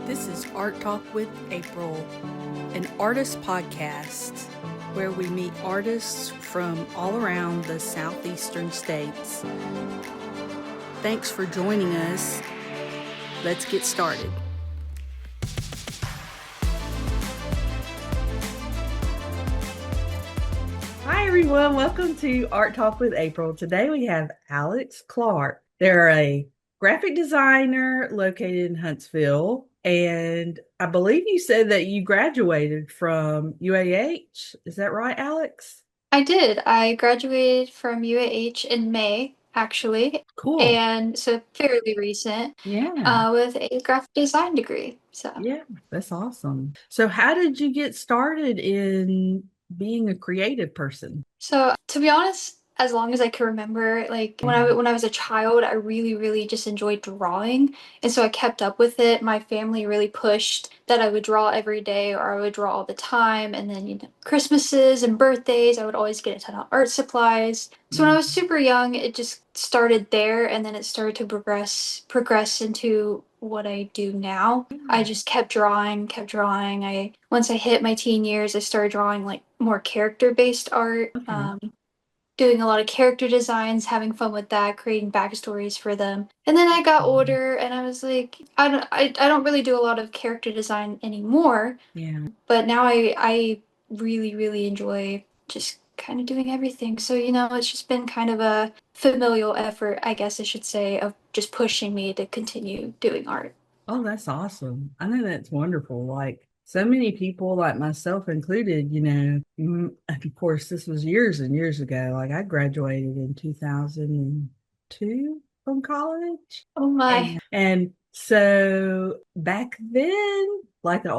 This is Art Talk with April, an artist podcast where we meet artists from all around the southeastern states. Thanks for joining us. Let's get started. Hi everyone, welcome to Art Talk with April. Today we have Alex Clark. They're a graphic designer located in Huntsville, and I believe you said that you graduated from UAH. Is that right, Alex? I did. I graduated from UAH in May, actually, Cool. and so fairly recent, Yeah. with a graphic design degree. So, Yeah, that's awesome. So how did you get started in being a creative person? so to be honest, as long as I can remember, like when I was a child, I really just enjoyed drawing, and so I kept up with it. My family really pushed that I would draw every day or I would draw all the time, and then Christmases and birthdays, I would always get a ton of art supplies. So when I was super young, it just started there, and then it started to progress into what I do now. I just kept drawing, kept drawing. I Once I hit my teen years, I started drawing like more character-based art. Okay. Doing a lot of character designs, having fun with that, creating backstories for them. And then I got older and I was like, I don't really do a lot of character design anymore, Yeah. but now I really enjoy just kind of doing everything. So, it's just been kind of a familial effort, I guess I should say, of just pushing me to continue doing art. Oh, that's awesome. I know that's wonderful. Like so many people, like myself included, of course, this was years and years ago. Like I graduated in 2002 from college. Oh my. And so back then, like the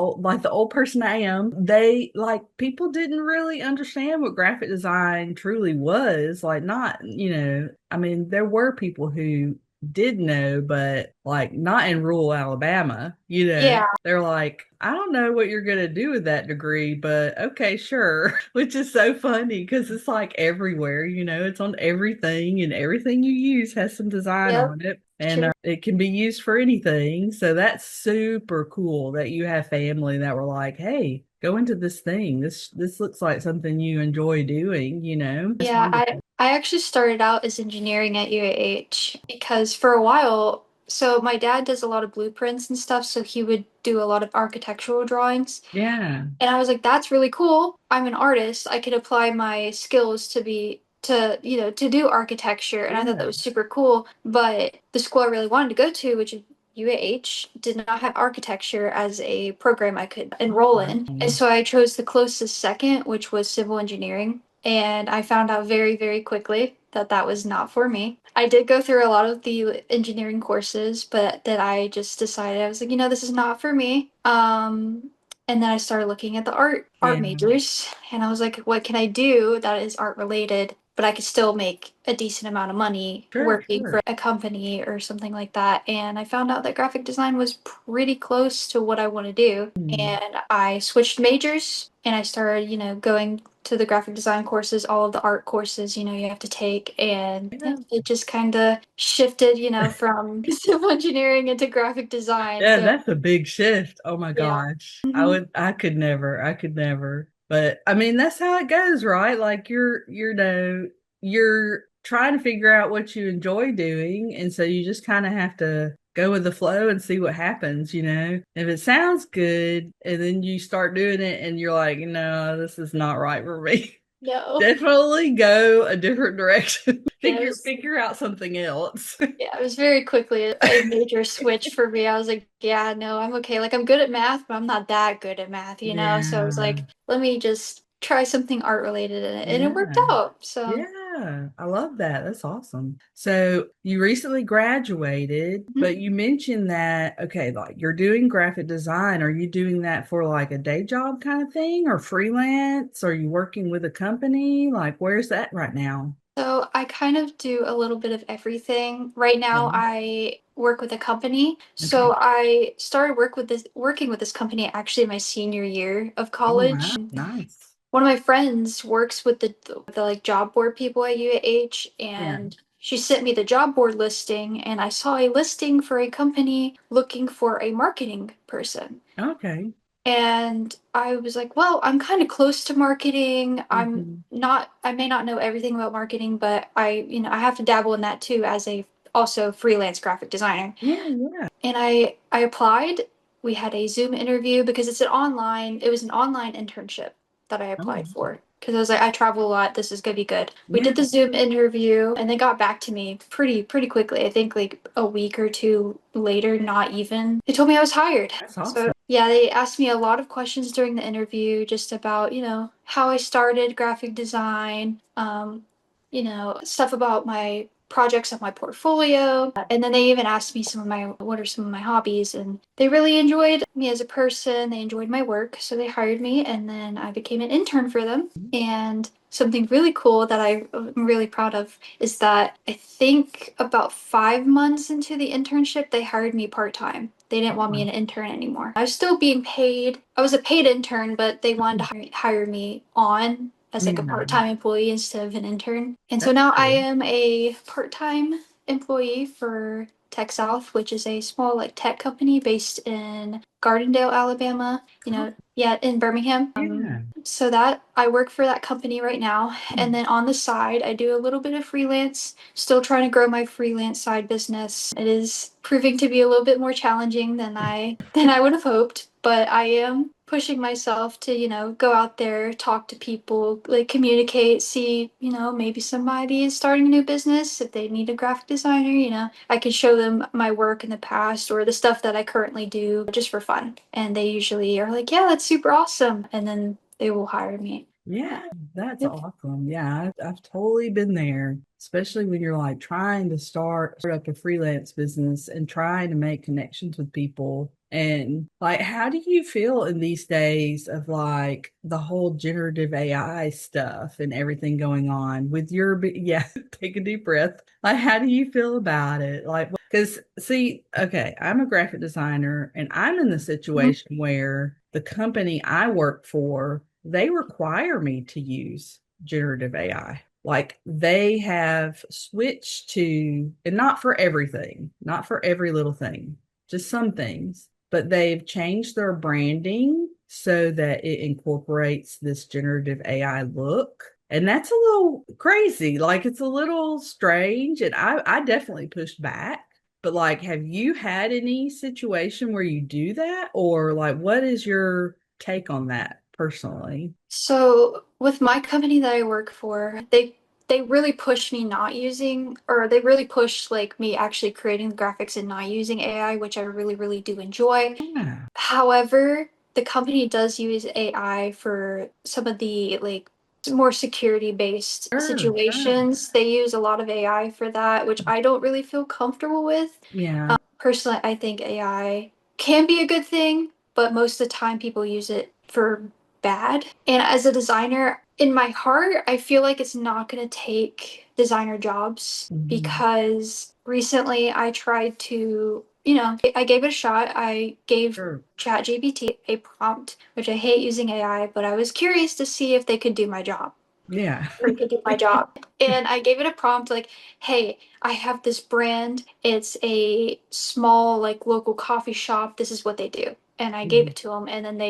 old person I am, they like people didn't really understand what graphic design truly was. Like not, I mean, there were people who did know, but like not in rural Alabama, Yeah. they're like, I don't know what you're going to do with that degree, but okay, sure. Which is so funny because it's like everywhere, it's on everything and everything you use has some design Yep. on it. And True. it can be used for anything. So that's super cool that you have family that were like, hey, go into this thing. This looks like something you enjoy doing. That's Yeah, wonderful. I actually started out as engineering at UAH because for a while, so my dad does a lot of blueprints and stuff, so he would do a lot of architectural drawings. Yeah. And I was like, that's really cool. I'm an artist. I could apply my skills to do architecture. And I thought that Yeah. was super cool. But the school I really wanted to go to, which is UAH, did not have architecture as a program I could enroll in. And Wow. so I chose the closest second, which was civil engineering. And I found out very quickly that that was not for me. I did go through a lot of the engineering courses, but that I just decided I was like, this is not for me. And then I started looking at the art Yeah. majors, and I was like, what can I do that is art related, but I could still make a decent amount of money Sure, working sure. for a company or something like that. And I found out that graphic design was pretty close to what I want to do. Mm. And I switched majors and I started, going to the graphic design courses, all of the art courses, you have to take. And yeah, Yeah. it just kind of shifted, from civil engineering into graphic design. Yeah, So that's a big shift. Oh my yeah. gosh. Mhm. I could never. I could never. But I mean, that's how it goes, right? Like you're trying to figure out what you enjoy doing, and so you just kind of have to go with the flow and see what happens. If it sounds good and then you start doing it and you're like, no, this is not right for me. No. Definitely go a different direction. Yeah, Figure out something else. it was very quickly a major switch for me. I was like, yeah, no, I'm okay. Like I'm good at math, but I'm not that good at math. So I was Yeah. like, let me just try something art related in it. And it worked Yeah. out. So Yeah, I love that. That's awesome. So you recently graduated, mhm. but you mentioned that, okay, like you're doing graphic design. Are you doing that for like a day job kind of thing or freelance? Are you working with a company? Like, where's that right now? So I kind of do a little bit of everything. Right now Okay. I work with a company. Okay. So I started working with this company actually my senior year of Oh, wow. college. Nice. One of my friends works with the like job board people at UAH, Yeah. and she sent me the job board listing, and I saw a listing for a company looking for a marketing person. Okay. And I was like, well, I'm kind of close to marketing. Hmm. I may not know everything about marketing, but I have to dabble in that too as a also freelance graphic designer. Yeah, yeah. And I applied. We had a Zoom interview because it was an online internship that I Oh, applied for. Because I was like, I travel a lot. This is gonna be good. We yeah. did the Zoom interview and they got back to me pretty quickly. I think like a week or two later, not even. They told me I was hired. That's So awesome. yeah, they asked me a lot of questions during the interview just about, how I started graphic design, stuff about my projects on my portfolio. And then they even asked me what are some of my hobbies? And they really enjoyed me as a person. They enjoyed my work. So they hired me and then I became an intern for them. And something really cool that I'm really proud of is that I think about 5 months into the internship, they hired me part-time. They didn't want me Oh, an intern anymore. I was still being paid. I was a paid intern, but they wanted to hire me on as like a yeah. part-time employee instead of an intern. And so That's now I cool. am a part-time employee for Tech South, which is a small like tech company based in Gardendale, Alabama. Oh, Yeah, in Birmingham. yeah. So that I work for that company right now, and then on the side I do a little bit of freelance. Still trying to grow my freelance side business. It is proving to be a little bit more challenging than I would have hoped, but I am pushing myself to, go out there, talk to people, like communicate, see, maybe somebody is starting a new business. If they need a graphic designer, I can show them my work in the past or the stuff that I currently do just for fun. And they usually are like, yeah, that's super awesome. And then they will hire me. Yeah, that's Yep. awesome. Yeah, I've totally been there, especially when you're like trying to start up a freelance business and trying to make connections with people. And like, how do you feel in these days of like the whole generative AI stuff and everything going on with yeah, take a deep breath. Like, how do you feel about it? Like, because see, okay, I'm a graphic designer and I'm in the situation where the company I work for, they require me to use generative AI. Like they have switched to, and not for everything, not for every little thing, just some things, but they've changed their branding so that it incorporates this generative AI look. And that's a little crazy. Like it's a little strange. And I definitely pushed back. But like, have you had any situation where you do that? Or like, what is your take on that personally? So with my company that I work for, they really push me not using, or they really push like me actually creating the graphics and not using AI, which I really do enjoy. Yeah, However, the company does use AI for some of the like more security based sure, sure. situations. They use a lot of AI for that, which I don't really feel comfortable with. Yeah, Personally, I think AI can be a good thing, but most of the time people use it for bad. And as a designer, in my heart, I feel like it's not going to take designer jobs mhm, because recently I tried to, I gave it a shot. I gave sure. ChatGPT a prompt, which I hate using AI, but I was curious to see if they could do my job Yeah. or could do my job. And I gave it a prompt like, hey, I have this brand. It's a small, like local coffee shop. This is what they do. And I gave Mhm. it to them, and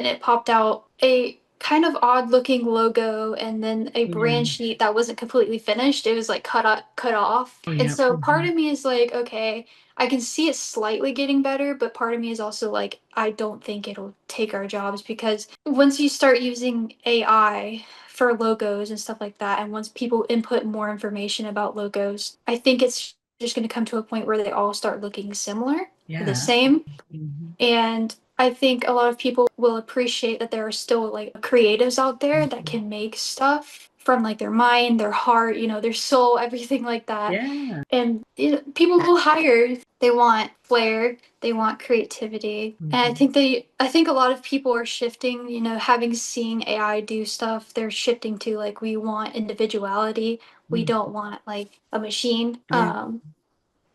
it popped out a kind of odd looking logo and then a brand Yeah. sheet that wasn't completely finished. It was like cut off. Oh, And yeah. so part Mhm. of me is like, okay, I can see it slightly getting better, but part of me is also like, I don't think it'll take our jobs because once you start using AI for logos and stuff like that, and once people input more information about logos, I think it's just going to come to a point where they all start looking similar or the Yeah. same. Mhm. And I think a lot of people will appreciate that there are still like creatives out there that Mhm. can make stuff from like their mind, their heart, their soul, everything like that. Yeah. And people will hire. They want flair. They want creativity. And Mhm. I think a lot of people are shifting. Having seen AI do stuff, they're shifting to like we want individuality. We Mhm. don't want like a machine. Yeah.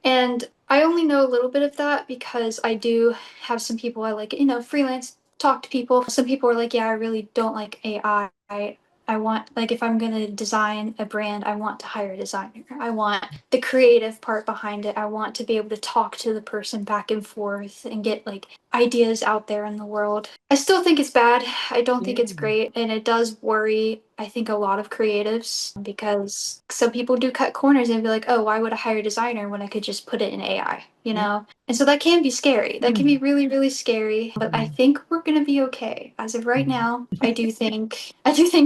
And I only know a little bit of that because I do have some people I like, freelance, talk to people. Some people are like, yeah, I really don't like AI. I want, like, if I'm going to design a brand, I want to hire a designer. I want the creative part behind it. I want to be able to talk to the person back and forth and get like ideas out there in the world. I still think it's bad. I don't think Yeah. it's great. And it does worry, I think, a lot of creatives because some people do cut corners and be like, oh, why would I hire a designer when I could just put it in AI, you Yeah. know? And so that can be scary. That can be Mm. really, really scary. But I Mm. think we're gonna be okay. As of right Mm. now, I do think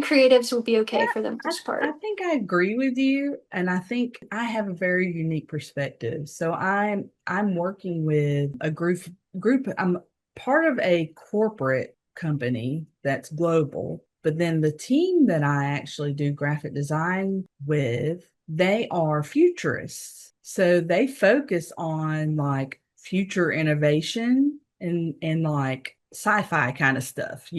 creatives will be okay for the I, most I part. think I agree with you, and I think I have a very unique perspective. So I'm working with a group. I'm part of a corporate company that's global, but then the team that I actually do graphic design with, they are futurists. So they focus on like future innovation and like sci-fi kind of stuff,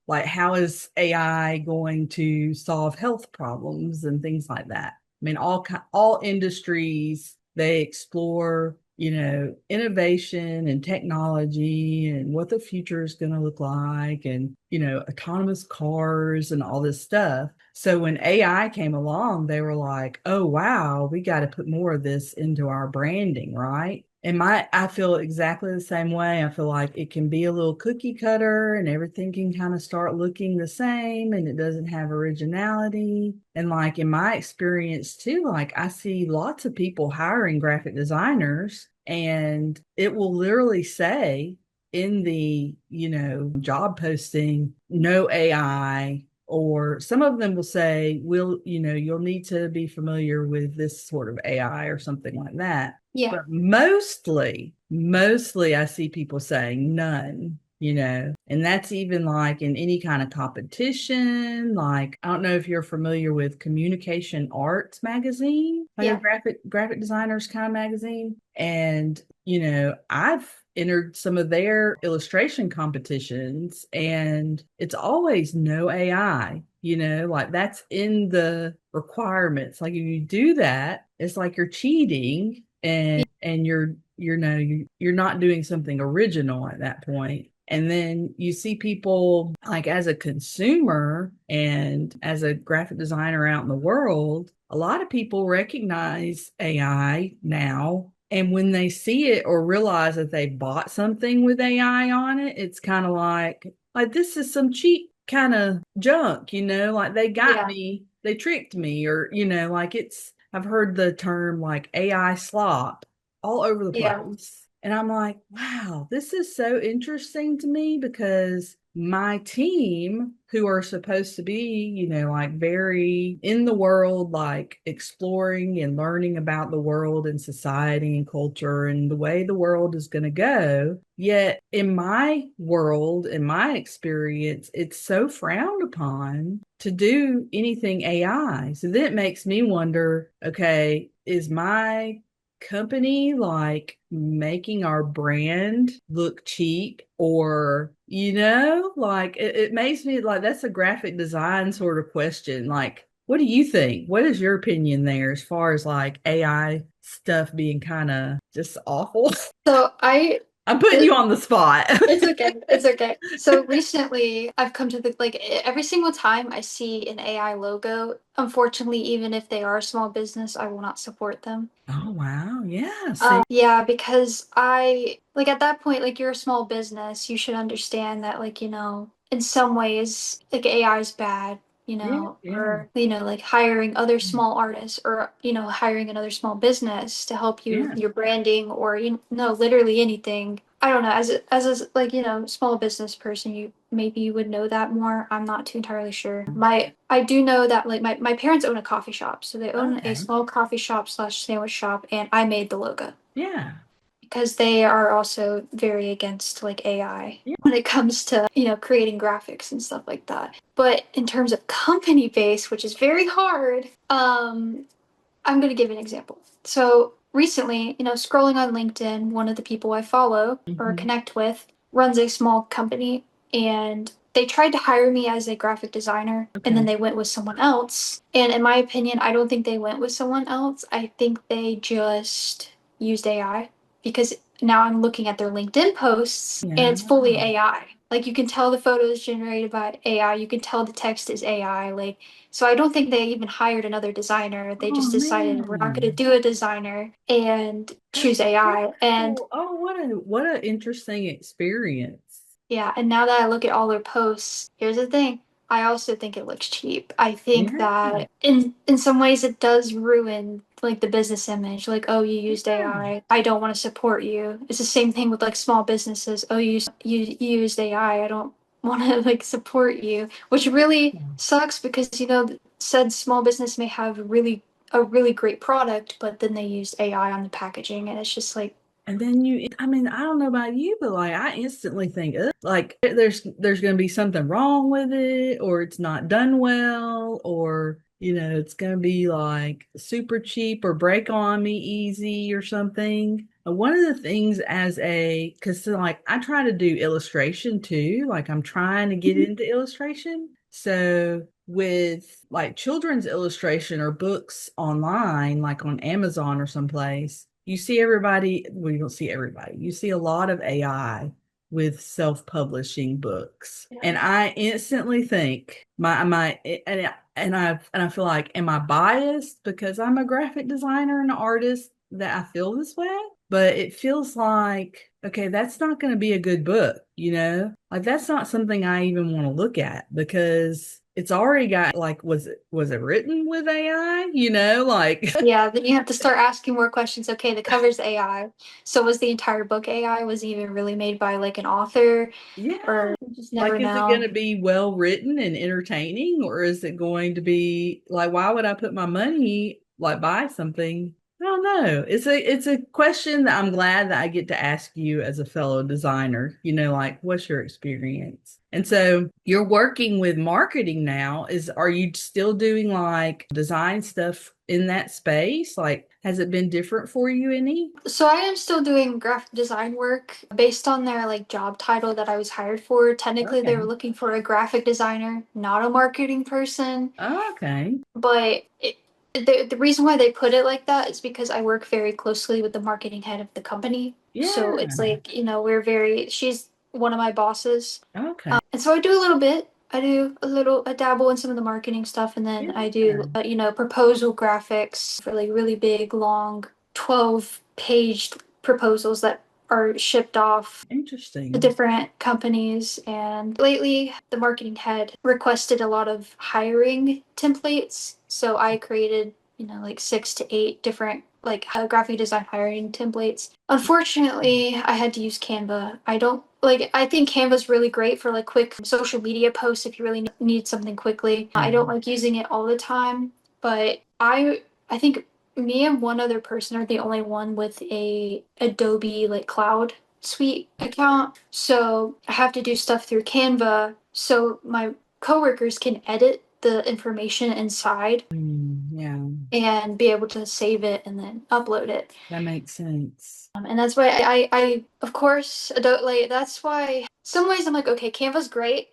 like how is AI going to solve health problems and things like that. I mean, all industries they explore, innovation and technology and what the future is going to look like, and autonomous cars and all this stuff. So when AI came along, they were like, "Oh wow, we got to put more of this into our branding, right?" And I feel exactly the same way. I feel like it can be a little cookie cutter and everything can kind of start looking the same and it doesn't have originality. And like in my experience too, like I see lots of people hiring graphic designers and it will literally say in the, job posting, no AI, or some of them will say, you'll need to be familiar with this sort of AI or something like that. Yeah. But mostly I see people saying none, and that's even like in any kind of competition. Like, I don't know if you're familiar with Communication Arts magazine, like a Yeah. graphic designers kind of magazine. And, I've entered some of their illustration competitions and it's always no AI, like that's in the requirements. Like if you do that, it's like you're cheating and you're not doing something original at that point. And then you see people like as a consumer and as a graphic designer out in the world, a lot of people recognize AI now. And when they see it or realize that they bought something with AI on it, it's kind of like this is some cheap kind of junk, like they got Yeah. me, they tricked me, or, like I've heard the term like AI slop all over the Yeah. place. And I'm like, wow, this is so interesting to me because my team, who are supposed to be, like very in the world, like exploring and learning about the world and society and culture and the way the world is going to go. Yet in my world, in my experience, it's so frowned upon to do anything AI. So then it makes me wonder, okay, is my company like making our brand look cheap, or like it makes me like that's a graphic design sort of question. Like, what do you think? What is your opinion there as far as like AI stuff being kind of just awful? So I I'm putting th- you on the spot. It's okay. It's okay. So recently, I've come to the like every single time I see an AI logo, unfortunately, even if they are a small business, I will not support them. Oh wow, yeah, see. Yeah, because I like at that point, like you're a small business, you should understand that, like, in some ways, like AI is bad, Yeah, yeah, or like hiring other small artists or hiring another small business to help you yeah, with your branding or literally anything. I don't know, as a like, small business person, you would know that more. I'm not too entirely sure. I do know that like my parents own a coffee shop, so they own a okay, small coffee shop slash sandwich shop, and I made the logo yeah, because they are also very against like AI yeah, when it comes to, creating graphics and stuff like that. But in terms of company base, which is very hard, I'm going to give an example. So recently, scrolling on LinkedIn, one of the people I follow or mhm, connect with runs a small company and they tried to hire me as a graphic designer and then okay, they went with someone else. And in my opinion, I don't think they went with someone else. I think they just used AI because now I'm looking at their LinkedIn posts and yeah, it's fully AI. Like you can tell the photo is generated by AI. You can tell the text is AI. Like, so I don't think they even hired another designer. They Oh just decided we're not going to man. do a designer and choose That's AI. And terrible. Oh, what a interesting experience. yeah, and now that I look at all their posts, here's the thing. I also think it looks cheap. I think Yeah. that in some ways it does ruin like the business image. Like, oh, you used Yeah. AI. I don't want to support you. It's the same thing with like small businesses. Oh, you used AI. I don't want to like support you, which really sucks because said small business may have a really great product, but then they used AI on the packaging, and it's just like, And then I mean, I don't know about you, but like I instantly think, ugh, like there's going to be something wrong with it, or it's not done well, or it's going to be like super cheap or break on me easy or something. One of the things because like I try to do illustration too, like I'm trying to get into illustration. So with like children's illustration or books online, like on Amazon or someplace, you see everybody, well, you don't see everybody, you see a lot of AI with self-publishing books. And I instantly think and I feel like, am I biased because I'm a graphic designer and artist that I feel this way? But it feels like, okay, that's not going to be a good book. Like that's not something I even want to look at because it's already got like, was it written with AI? Like yeah, then you have to start asking more questions. Okay, the cover's AI. So was the entire book AI? Was it even really made by like an author? yeah. Or you just never Like, is it going know. to be well written and entertaining, or is it going to be like, why would I put my money like buy something? I don't know. It's a question that I'm glad that I get to ask you as a fellow designer. Like, what's your experience? And so you're working with marketing now. Are you still doing like design stuff in that space? Like, has it been different for you any? So I am still doing graphic design work based on their like job title that I was hired for. Technically, they were Okay. looking for a graphic designer, not a marketing person. Okay. But the reason why they put it like that is because I work very closely with the marketing head of the company. So Yeah. it's like, she's one of my bosses. Okay. And so I do a little bit. I dabble in some of the marketing stuff, and then I Yeah. do, proposal graphics for like really big, long, 12-page proposals that are shipped off to Interesting. different companies. And lately, the marketing head requested a lot of hiring templates. So I created, like 6 to 8 different like graphic design hiring templates. Unfortunately, I had to use Canva. I don't like, I think Canva's really great for like quick social media posts if you really need something quickly. I don't Mhm. like using it all the time, but I think me and one other person are the only one with a Adobe like cloud suite account. So I have to do stuff through Canva so my coworkers can edit the information inside Yeah, and be able to save it and then upload it. that makes sense. And that's why of course, like, that's why some ways I'm like, okay, Canva's great.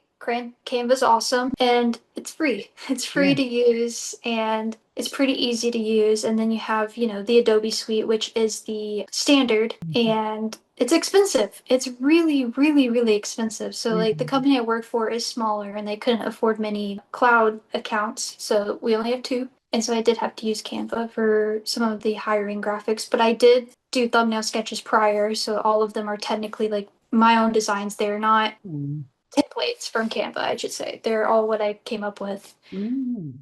Canva's awesome. And it's free. It's free Yeah. to use and it's pretty easy to use. And then you have, the Adobe Suite, which is the standard, and it's expensive. It's really, really, really expensive. So, like, the Mhm. company I work for is smaller and they couldn't afford many cloud accounts. So, we only have two. And so I did have to use Canva for some of the hiring graphics, but I did do thumbnail sketches prior, so all of them are technically like my own designs. They're not Mm. templates from Canva, I should say. They're all what I came up with. Mm.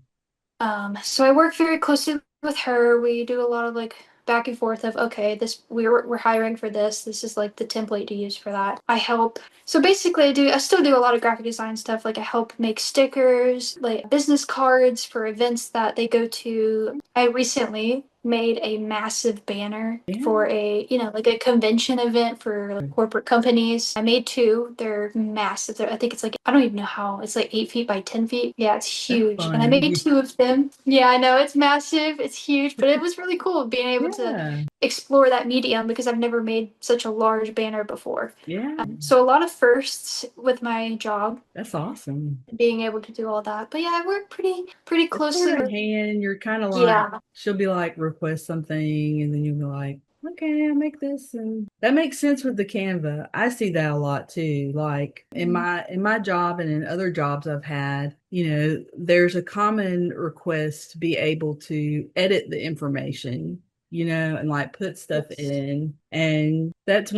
So I work very closely with her. We do a lot of like back and forth of, okay, this we're hiring for this. This is like the template to use for that. I help. So basically, I still do a lot of graphic design stuff. Like I help make stickers, like business cards for events that they go to. I recently made a massive banner Yeah. for like a convention event for like, corporate companies. I made two. They're massive. I think it's like, I don't even know how. It's like 8 feet by 10 feet. Yeah, it's That's huge. And I made fun. two of them. Yeah, I know it's massive. It's huge, but it was really cool being able to Yeah. explore that medium because I've never made such a large banner before. Yeah. So a lot of firsts with my job, That's awesome. being able to do all that. But yeah, I work pretty It's sort closely of with. hand, you're kind of like, Yeah. she'll be like, request something, and then you'll be like, okay, I make this, and that makes sense with the Canva. I see that a lot too. Like Mhm. in my job and in other jobs I've had, there's a common request to be able to edit the information, and like put stuff Yes. in. And that's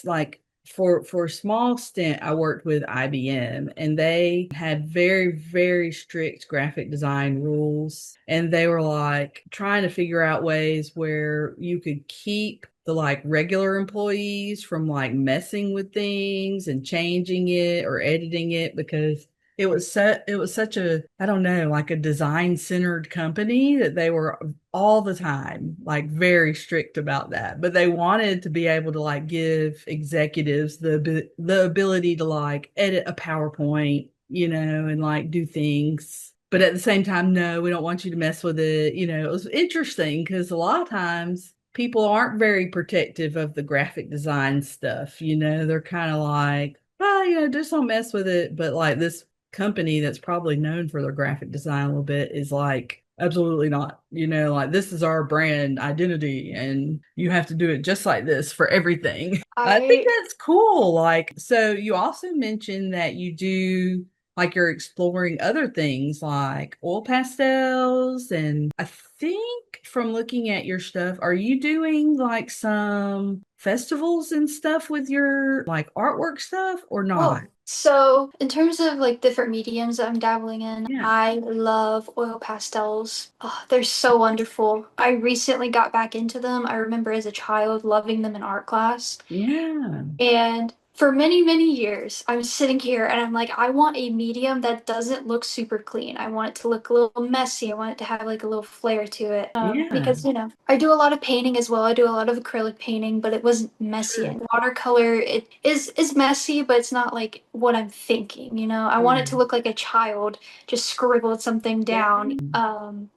like for a small stint I worked with IBM, and they had very, very strict graphic design rules, and they were like trying to figure out ways where you could keep the like regular employees from like messing with things and changing it or editing it, because it was such a, I don't know, like a design centered company, that they were all the time like very strict about that. But they wanted to be able to like give executives the ability to like edit a PowerPoint, and like do things. But at the same time, no, we don't want you to mess with it. It was interesting because a lot of times people aren't very protective of the graphic design stuff. They're kind of like, well, just don't mess with it. But like this company that's probably known for their graphic design a little bit is like, absolutely not. Like this is our brand identity, and you have to do it just like this for everything. I think I that's cool. Like, so you also mentioned that you do like you're exploring other things like oil pastels. And I think from looking at your stuff, are you doing like some festivals and stuff with your like artwork stuff or not? Well, so in terms of like different mediums that I'm dabbling in, Yeah. I love oil pastels. Oh, they're so wonderful. I recently got back into them. I remember as a child loving them in art class. Yeah. And for many, many years, I'm sitting here and I'm like, I want a medium that doesn't look super clean. I want it to look a little messy. I want it to have like a little flair to it. Yeah. Because, I do a lot of painting as well. I do a lot of acrylic painting, but it wasn't messy. Sure. And watercolor, it is messy, but it's not like what I'm thinking. I want Yeah. it to look like a child just scribbled something Yeah. down.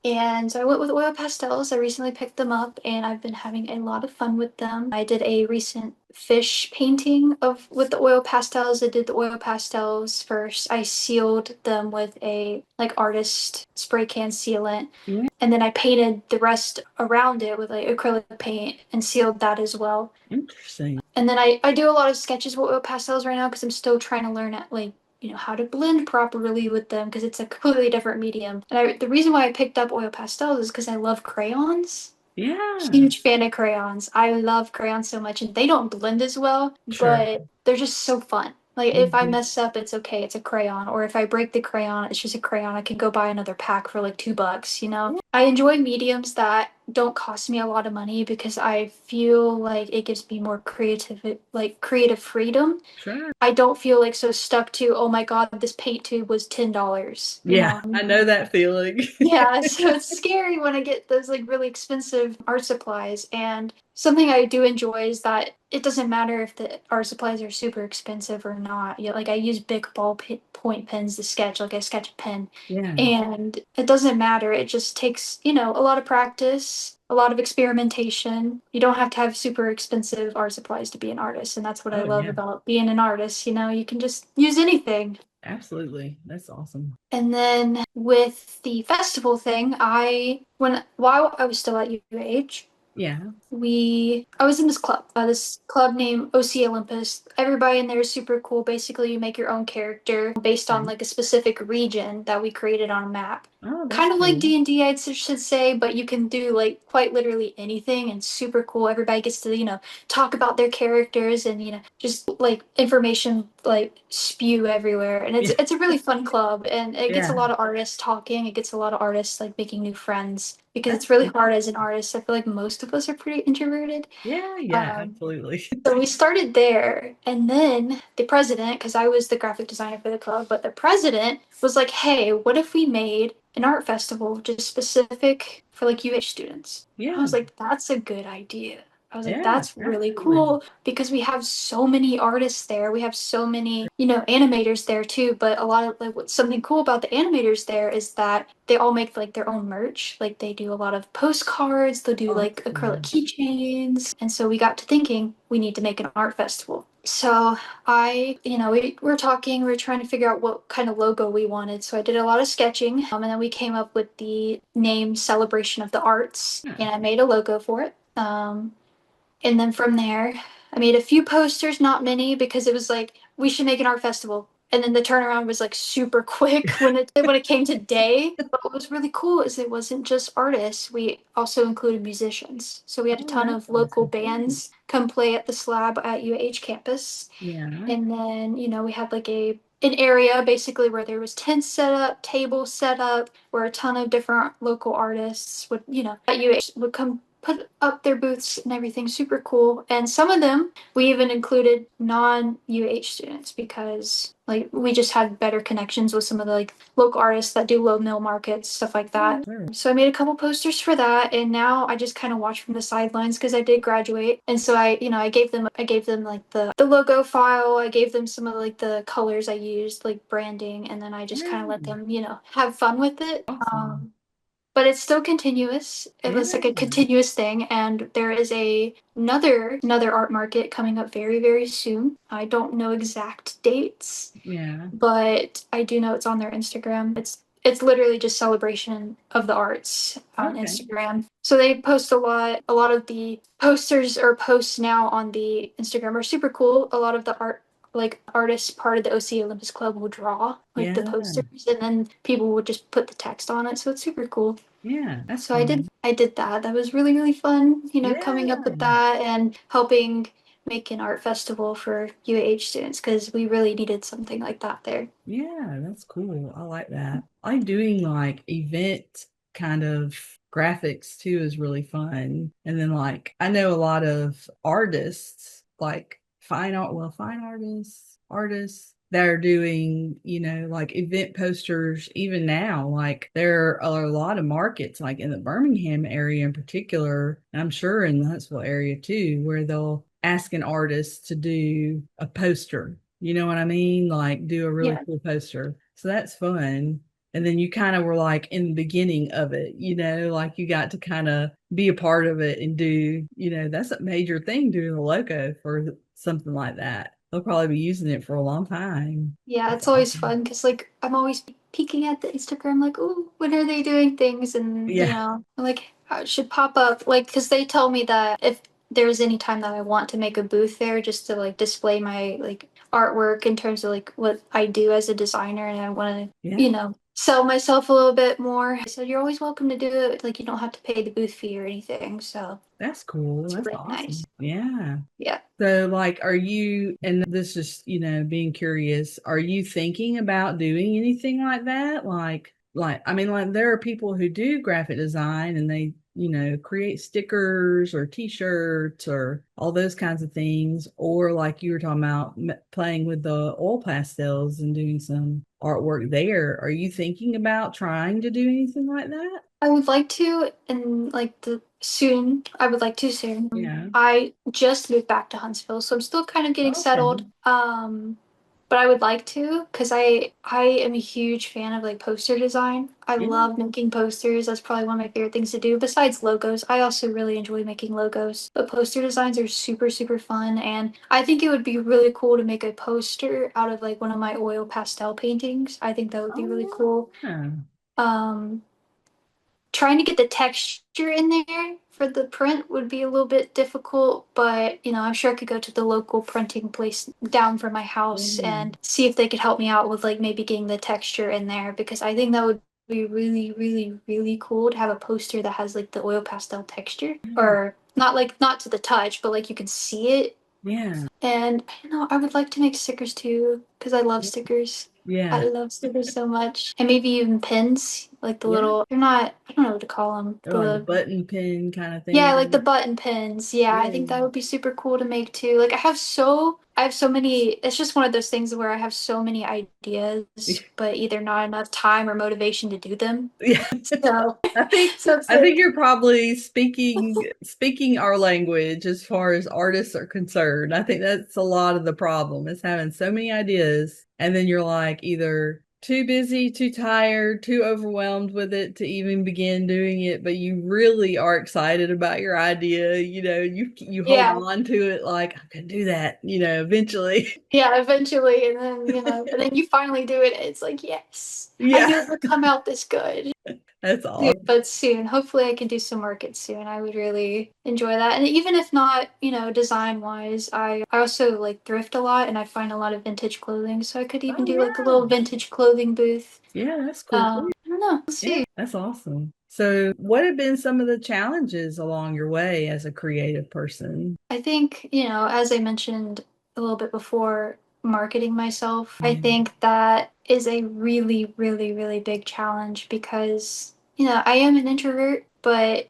And so I went with oil pastels. I recently picked them up and I've been having a lot of fun with them. I did a recent fish painting of with the oil pastels. I did the oil pastels first. I sealed them with a like artist spray can sealant. Yeah. And then I painted the rest around it with like acrylic paint and sealed that as well. Interesting. And then I do a lot of sketches with oil pastels right now because I'm still trying to learn at like how to blend properly with them because it's a completely different medium. And the reason why I picked up oil pastels is because I love crayons. Yeah. Huge fan of crayons. I love crayons so much, and they don't blend as well, Sure. but they're just so fun. Like if I Mhm. mess up, it's okay. It's a crayon. Or if I break the crayon, it's just a crayon. I can go buy another pack for like $2. I enjoy mediums that don't cost me a lot of money because I feel like it gives me more creative freedom. Sure. I don't feel like so stuck to, oh my God, this paint tube was $10. Yeah, I know that feeling. Yeah, so it's scary when I get those like really expensive art supplies. And something I do enjoy is that it doesn't matter if the art supplies are super expensive or not. Like I use big point pens to sketch, like I sketch a pen. Yeah. And it doesn't matter. It just takes, a lot of practice, a lot of experimentation. You don't have to have super expensive art supplies to be an artist. And that's what I Oh, love yeah. about being an artist. You can just use anything. Absolutely. That's awesome. And then with the festival thing, while I was still at UH, Yeah. I was in this club named OC Olympus. Everybody in there is super cool. Basically, you make your own character based on Okay. like a specific region that we created on a map. Oh, that's Kind of like cool. D&D, should say, but you can do like quite literally anything and super cool. Everybody gets to, talk about their characters and, just like information like spew everywhere. And it's Yeah. it's a really fun club and it gets a Yeah. lot of artists talking. It gets a lot of artists like making new friends because That's it's really cool. hard as an artist. I feel like most of us are pretty introverted. Yeah. Yeah. Um, Absolutely. so we started there, and then the president, because I was the graphic designer for the club, but the president was like, "Hey, what if we made an art festival just specific for like UH students?" I Yeah. was like, "That's a good idea." I was like, Yeah. "That's really Absolutely. cool because we have so many artists there. We have so many, animators there too. But a lot of like what's something cool about the animators there is that they all make like their own merch. Like they do a lot of postcards, they'll do Oh, that's like acrylic cool. keychains. And so we got to thinking we need to make an art festival. So we were talking, we were trying to figure out what kind of logo we wanted. So I did a lot of sketching, and then we came up with the name Celebration of the Arts, Yeah. and I made a logo for it. And then from there, I made a few posters, not many, because it was like we should make an art festival. And then the turnaround was like super quick when it came to day. But what was really cool is it wasn't just artists. We also included musicians. So we had a Oh, ton that's of local awesome. Too. bands come play at the slab at UH campus. Yeah. And then, we had like an area basically where there was tents set up, tables set up, where a ton of different local artists would, at UH would come put up their booths and everything. Super cool. And some of them we even included non-UH students because like we just had better connections with some of the like local artists that do Lowe Mill markets, stuff like Oh, that. sure. So I made a couple posters for that, and now I just kind of watch from the sidelines because I did graduate, and so I gave them like the logo file. I gave them some of like the colors I used, like branding, and then I just kind of let Yeah. them have fun with it. Awesome. But it's still continuous. It Yeah. was like a continuous thing, and there is another art market coming up very very soon. I don't know exact dates, Yeah. but I do know it's on their Instagram. It's literally just celebration of the arts on Okay. Instagram. So they post a lot. A lot of the posters or posts now on the Instagram are super cool. A lot of the art like artists part of the OC Olympus Club will draw like the Yeah. posters and then people would just put the text on it. So it's super cool. Yeah. That's So I did fun. I did that. That was really, really fun, coming up with Yeah. that and helping make an art festival for UAH students because we really needed something like that there. Yeah, that's cool. I like that. I like doing like event kind of graphics too is really fun. And then like I know a lot of artists, like fine artists that are doing, like event posters even now. Like there are a lot of markets like in the Birmingham area in particular, and I'm sure in the Huntsville area too, where they'll ask an artist to do a poster. You know what I mean? Like do a really Yeah. cool poster. So that's fun. And then you kind of were like in the beginning of it, like you got to kind of be a part of it and do, that's a major thing doing the logo for something like that. They'll probably be using it for a long time. Yeah, That's it's always awesome. fun because like I'm always peeking at the Instagram like, oh, when are they doing things? And Yeah. like I should pop up like because they tell me that if there's any time that I want to make a booth there just to like display my like artwork in terms of like what I do as a designer and I want to, Yeah. sell myself a little bit more. So you're always welcome to do it. Like you don't have to pay the booth fee or anything. So That's cool. it's That's really nice. awesome. Yeah. Yeah. So, like, are you, and this is, being curious, are you thinking about doing anything like that? I mean, like, there are people who do graphic design and they, create stickers or t-shirts or all those kinds of things. Or, like, you were talking about playing with the oil pastels and doing some artwork there. Are you thinking about trying to do anything like that? I would like to, and like the soon, I would like to soon. Yeah. I just moved back to Huntsville, so I'm still kind of getting Okay. settled. But I would like to, because I am a huge fan of like poster design. I Yeah. love making posters. That's probably one of my favorite things to do. Besides logos, I also really enjoy making logos. But poster designs are super, super fun, and I think it would be really cool to make a poster out of like one of my oil pastel paintings. I think that would be really Oh, cool. yeah. Um, Trying to get the texture in there for the print would be a little bit difficult, but I'm sure I could go to the local printing place down from my house Yeah. and see if they could help me out with like maybe getting the texture in there because I think that would be really, really, really cool to have a poster that has like the oil pastel texture Yeah. or not like not to the touch, but like you can see it. Yeah. And I would like to make stickers too because I love stickers. I Yeah. love stickers so much. And maybe even pins, like the Yeah. little, they're not, I don't know what to call them. Or like a button pin kind of Yeah, like the thing. button pins. Yeah, I Yeah. think that would be super cool to make too. Like I have so many, it's just one of those things where I have so many ideas, but either not enough time or motivation to do them. Yeah. So, I think so it's I think like, you're probably speaking our language as far as artists are concerned. I think that's a lot of the problem is having so many ideas and then you're like either too busy, too tired, too overwhelmed with it to even begin doing it, but you really are excited about your idea, you hold yeah, on to it like I can do that, eventually. yeah, eventually. And then, and then you finally do it. And it's like, yes, I Yeah. knew it would come out this good. That's awesome. But soon, hopefully I can do some markets soon. I would really enjoy that. And even if not, design wise, I also like thrift a lot and I find a lot of vintage clothing. So I could even Oh do like a yeah. little vintage clothing booth. Yeah, that's cool too. I don't know. We'll Yeah, see. that's awesome. So, what have been some of the challenges along your way as a creative person? I think, as I mentioned a little bit before, marketing myself, I Yeah. think that is a really, really, really big challenge because, I am an introvert, but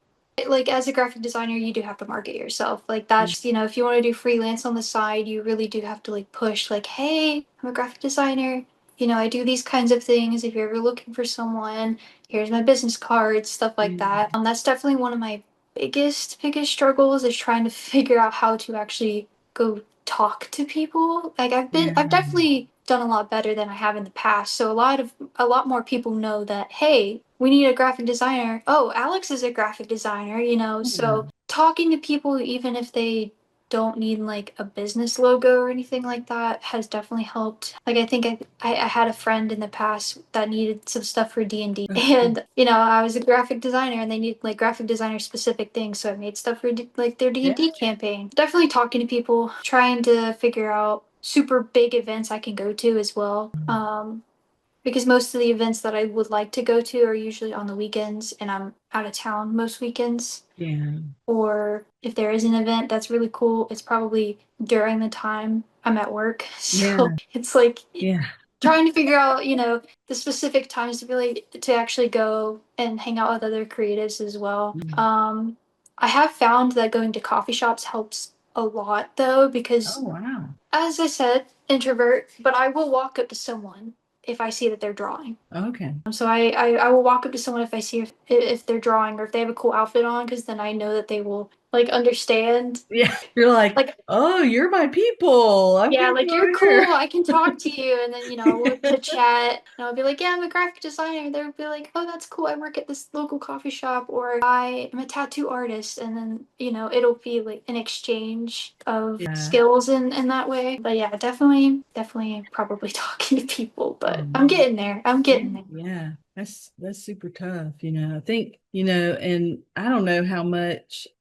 like as a graphic designer, you do have to market yourself. Like that's, if you want to do freelance on the side, you really do have to like push like, hey, I'm a graphic designer. I do these kinds of things. If you're ever looking for someone, here's my business cards, stuff like Yeah. that. That's definitely one of my biggest struggles is trying to figure out how to actually go talk to people. Like Yeah. I've definitely done a lot better than I have in the past. So a lot more people know that, hey, we need a graphic designer. Oh, Alex is a graphic designer, so talking to people even if they don't need like a business logo or anything like that has definitely helped. Like I think I had a friend in the past that needed some stuff for D&D and I was a graphic designer and they need like graphic designer specific things, so I made stuff for like their Yeah. D&D campaign. Definitely talking to people, trying to figure out super big events I can go to as well. Because most of the events that I would like to go to are usually on the weekends and I'm out of town most weekends. Yeah. Or if there is an event that's really cool, it's probably during the time I'm at work. So Yeah. it's like Yeah. trying to figure out, the specific times to really to actually go and hang out with other creatives as well. I have found that going to coffee shops helps a lot though, Oh, because wow. as I said, introvert, but I will walk up to someone if I see that they're drawing. Okay. So I will walk up to someone if I see if they're drawing or if they have a cool outfit on, because then I know that they will like understand. Yeah. You're like, Like, oh, you're my people. I'm yeah, gonna like go you're over cool. here. I can talk to you, and then we'll chit chat. And I'll be like, yeah, I'm a graphic designer. They'll be like, oh, that's cool. I work at this local coffee shop, or I am a tattoo artist, and then it'll be like an exchange of Yeah. skills in that way. But yeah, definitely, probably talking to people. But I'm Um, getting there. I'm yeah. getting there. Yeah. That's super tough. I think, and I don't know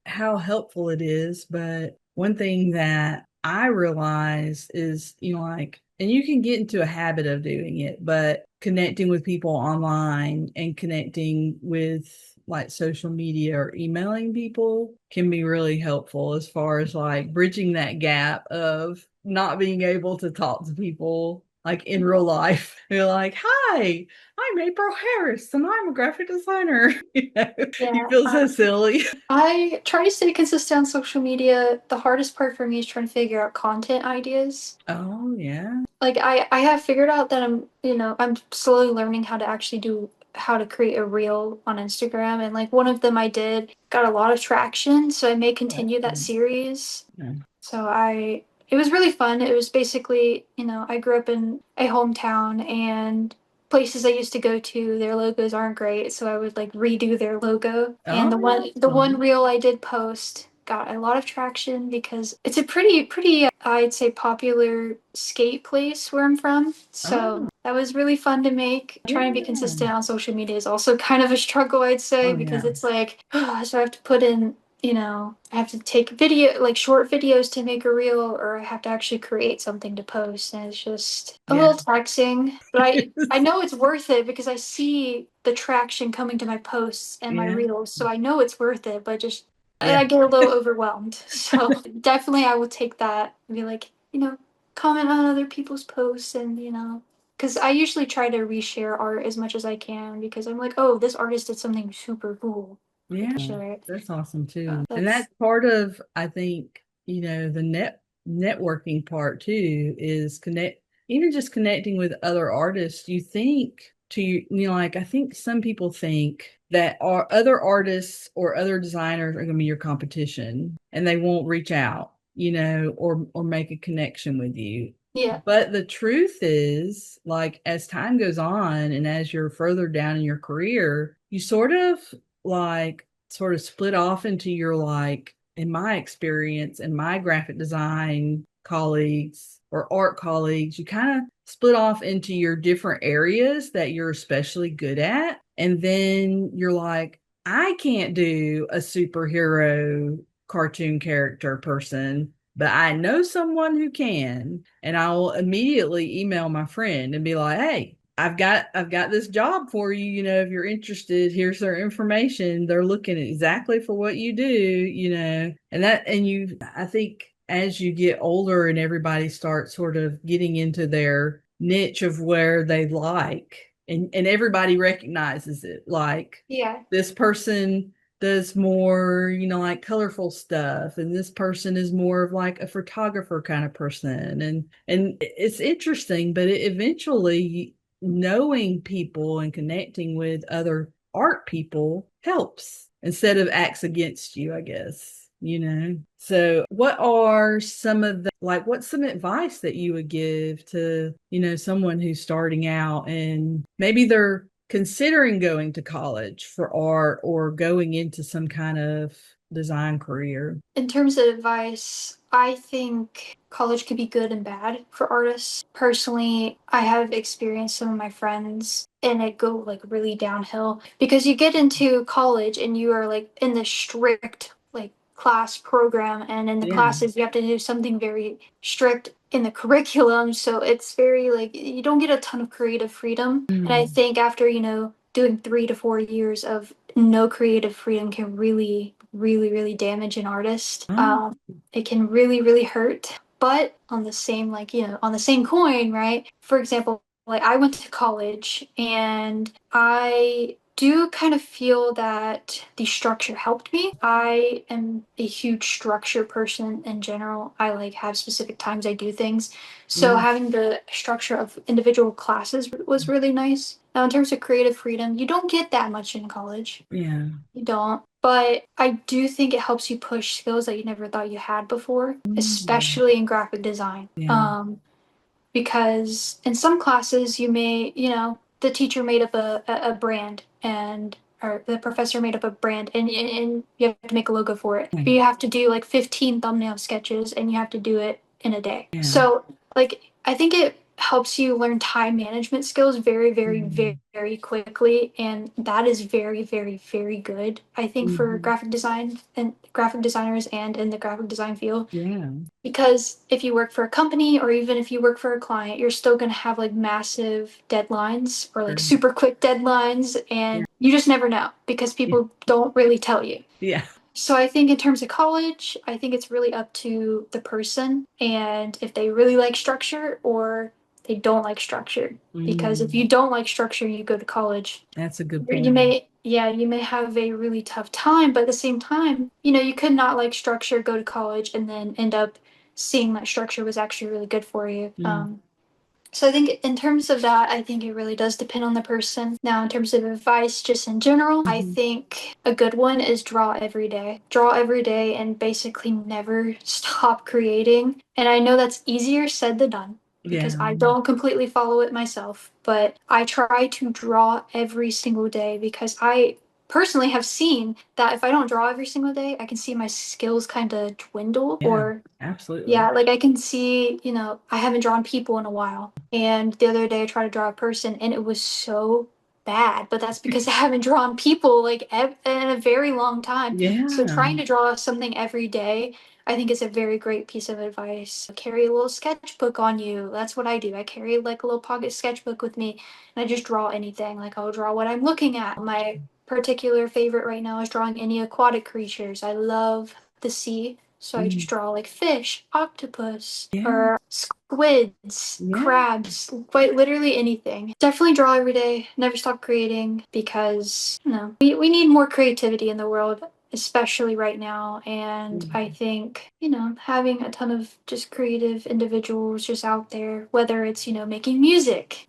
how helpful it is, but one thing that I realize is, like, and you can get into a habit of doing it, but connecting with people online and connecting with like social media or emailing people can be really helpful as far as like bridging that gap of not being able to talk to people like in real life. You're like, hi, I'm April Harris and I'm a graphic designer. You Yeah. feel so silly. I try to stay consistent on social media. The hardest part for me is trying to figure out content ideas. Oh, yeah. Like I have figured out that I'm slowly learning how to actually do how to create a reel on Instagram, and like one of them I did got a lot of traction, so I may Oh, that's continue that good. series. Yeah. So it was really fun. It was basically, I grew up in a hometown and places I used to go to, their logos aren't great, so I would like redo their logo. And Oh, the yeah. one reel I did post got a lot of traction because it's a pretty I'd say popular skate place where I'm from. Oh, So that was really fun to make. Trying to be yeah. consistent on social media is also kind of a struggle, I'd say, Oh, because yeah. it's like, so I have to put in I have to take video, like short videos to make a reel, or I have to actually create something to post. And it's just a Yeah. little taxing, but I know it's worth it because I see the traction coming to my posts and my Yeah. reels. So I know it's worth it, but just Yeah. I get a little overwhelmed. So definitely I will take that and be like, comment on other people's posts and, because I usually try to reshare art as much as I can because I'm like, oh, this artist did something super cool. I Yeah. can share it. That's awesome too. And That's that's part of, I think, the networking part too is even just connecting with other artists. You think to, like, I think some people think that other artists or other designers are going to be your competition and they won't reach out, or make a connection with you. yeah. But the truth is, like, as time goes on and as you're further down in your career, you sort of split off into your, like, in my experience, in my graphic design colleagues or art colleagues, you kind of split off into your different areas that you're especially good at. And then you're like, I can't do a superhero cartoon character person, but I know someone who can. And I'll immediately email my friend and be like, hey, I've got this job for you. If you're interested, here's their information. They're looking exactly for what you do. I think as you get older and everybody starts sort of getting into their niche of where they like, and everybody recognizes it, like Yeah. this person does more, like colorful stuff, and this person is more of like a photographer kind of person. And it's interesting, but eventually knowing people and connecting with other art people helps instead of acts against you, I guess. So what are some of the, like, what's some advice that you would give to, someone who's starting out and maybe they're considering going to college for art or going into some kind of design career? In terms of advice, I think college could be good and bad for artists. Personally, I have experienced some of my friends and it go like really downhill because you get into college and you are like in the strict like class program, and in the Yeah. classes you have to do something very strict in the curriculum, so it's very like you don't get a ton of creative freedom. And I Mm. think after, doing 3 to 4 years of no creative freedom can really, really, really damage an artist. Oh, It can really, really hurt. But on the same, like, on the same coin, right? For example, like I went to college and I do kind of feel that the structure helped me. I am a huge structure person in general. I like have specific times I do things. So yeah. having the structure of individual classes was really nice. Now, in terms of creative freedom, you don't get that much in college. Yeah. You don't. But I do think it helps you push skills that you never thought you had before, Mm. especially in graphic design. Yeah. Because in some classes, the teacher made up a brand, and or the professor made up a brand, and you have to make a logo for it. But you have to do like 15 thumbnail sketches and you have to do it in a day. Yeah. So, like, I think it helps you learn time management skills very, very, Mhm. very, very quickly. And that is very, very, very good, I think, for Mhm. graphic design and graphic designers and in the graphic design field. Yeah. Because if you work for a company or even if you work for a client, you're still going to have like massive deadlines or like Sure. super quick deadlines, Yeah. and you just never know because Yeah. people don't really tell you. Yeah. So I think in terms of college, I think it's really up to the person and if they really like structure or they don't like structure. Because if Mm. you don't like structure, you go to college, That's a good you point. may, yeah, you may have a really tough time, but at the same time, you could not like structure, go to college, and then end up seeing that structure was actually really good for you. Mm. So I think in terms of that, I think it really does depend on the person. Now, in terms of advice, just in general, I Mhm. think a good one is draw every day. Draw every day and basically never stop creating. And I know that's easier said than done because Yeah. I don't completely follow it myself, but I try to draw every single day because I personally have seen that if I don't draw every single day, I can see my skills kind of dwindle, Yeah. or Absolutely. yeah, like I can see, I haven't drawn people in a while. And the other day I tried to draw a person and it was so bad, but that's because I haven't drawn people like in a very long time. So Yeah. trying to draw something every day, I think is a very great piece of advice. Carry a little sketchbook on you. That's what I do. I carry like a little pocket sketchbook with me and I just draw anything. Like I'll draw what I'm looking at. My particular favorite right now is drawing any aquatic creatures. I love the sea. So I Mm. just draw like fish, octopus, Yeah. or squids, Yeah. crabs, quite literally anything. Definitely draw every day, never stop creating because, we need more creativity in the world, especially right now. And I Mm. think, having a ton of just creative individuals just out there, whether it's, making music,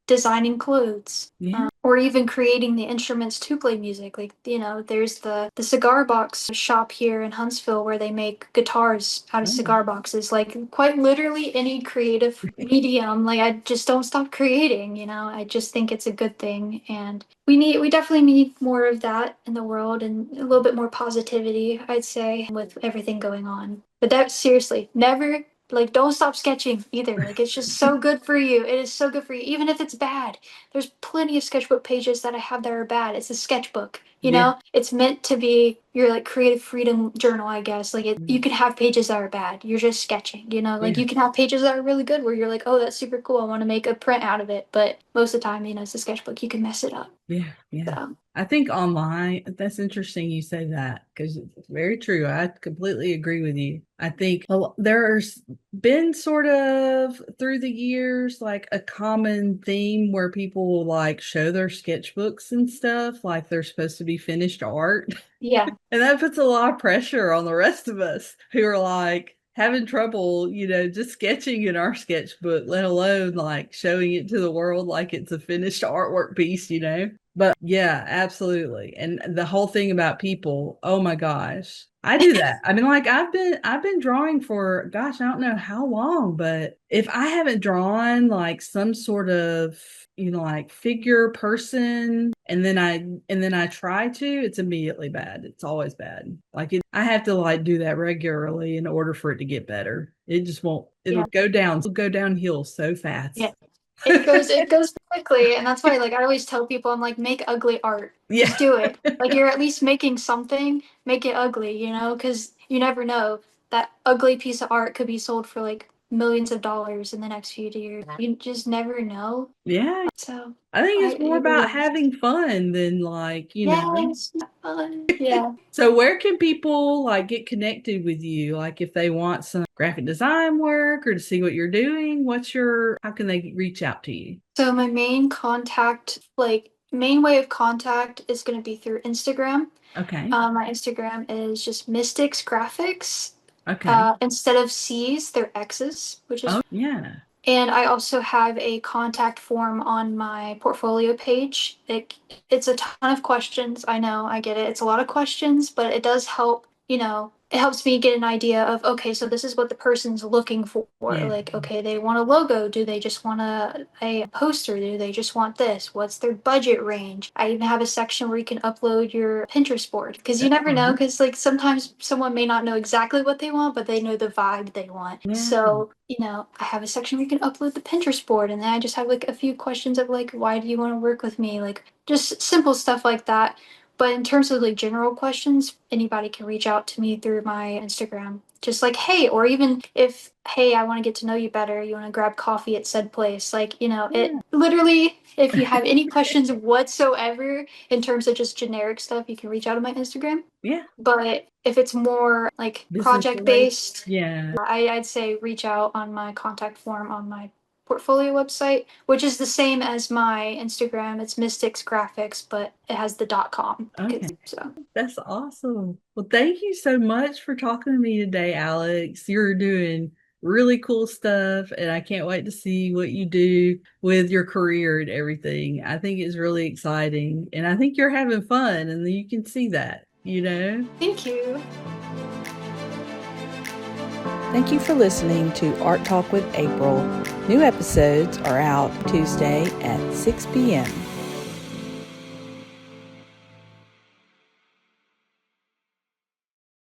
designing clothes, Yeah. or even creating the instruments to play music. Like, there's the cigar box shop here in Huntsville where they make guitars out of Oh, cigar boxes. Like, quite literally any creative medium. Like, I just don't stop creating. I just think it's a good thing. And we definitely need more of that in the world and a little bit more positivity, I'd say, with everything going on. But that seriously, never Like, don't stop sketching either. Like, it's just so good for you. It is so good for you, even if it's bad. There's plenty of sketchbook pages that I have that are bad. It's a sketchbook, you Yeah. know? It's meant to be your like creative freedom journal, I guess. Like, you can have pages that are bad. You're just sketching, you know? Like, Yeah. you can have pages that are really good where you're like, oh, that's super cool. I want to make a print out of it. But most of the time, you know, it's a sketchbook. You can mess it up. Yeah. Yeah. So, I think online, that's interesting you say that because it's very true. I completely agree with you. I think there's been sort of through the years like a common theme where people will like show their sketchbooks and stuff like they're supposed to be finished art. yeah. And that puts a lot of pressure on the rest of us who are like having trouble, just sketching in our sketchbook, let alone like showing it to the world like it's a finished artwork piece. But yeah, absolutely. And the whole thing about people, oh my gosh. I do that. I mean, like I've been drawing for gosh, I don't know how long, but if I haven't drawn like some sort of, like figure person and then I try to, it's immediately bad. It's always bad. Like I have to like do that regularly in order for it to get better. It just won't, Yeah. it'll go downhill so Yeah. fast. It goes quickly, and that's why like I always tell people I'm like make ugly art. Yeah. Just do it. Like you're at least making something, make it ugly, you know, cuz you never know that ugly piece of art could be sold for like millions of dollars in the next few years. You just never know. Yeah. So, I think I it's more it really about is. having fun than like. Yes, fun. Yeah. So where can people like get connected with you? Like if they want some graphic design work or to see what you're doing, how can they reach out to you? So my main way of contact is going to be through Instagram. Okay. My Instagram is just Mystics Graphics. Okay. Instead of C's, they're X's, which is. Oh, yeah. And I also have a contact form on my portfolio page. It's a ton of questions. I know, I get it. It's a lot of questions, but it does help, it helps me get an idea of, okay, so this is what the person's looking for. Yeah. Like, okay, they want a logo. Do they just want a poster? Do they just want this? What's their budget range? I even have a section where you can upload your Pinterest board because you That's never know. fun. Because, like, sometimes someone may not know exactly what they want, but they know the vibe they want. Yeah. So, I have a section where you can upload the Pinterest board, and then I just have like a few questions of like, why do you want to work with me? Like, just simple stuff like that. But in terms of like general questions, anybody can reach out to me through my Instagram. Just like, hey, or even if, hey, I want to get to know you better, you want to grab coffee at said place. Like, it Yeah. literally, if you have any questions whatsoever in terms of just generic stuff, you can reach out on my Instagram. Yeah. But if it's more like Business project related. based, Yeah. I'd say reach out on my contact form on my portfolio website, which is the same as my Instagram. It's Mystics Graphics, but it has the .com. Okay. So That's awesome. Well, thank you so much for talking to me today, Alex. You're doing really cool stuff, and I can't wait to see what you do with your career and everything. I think it's really exciting, and I think you're having fun, and you can see that. thank you. Thank you for listening to Art Talk with April. New episodes are out Tuesday at 6 p.m.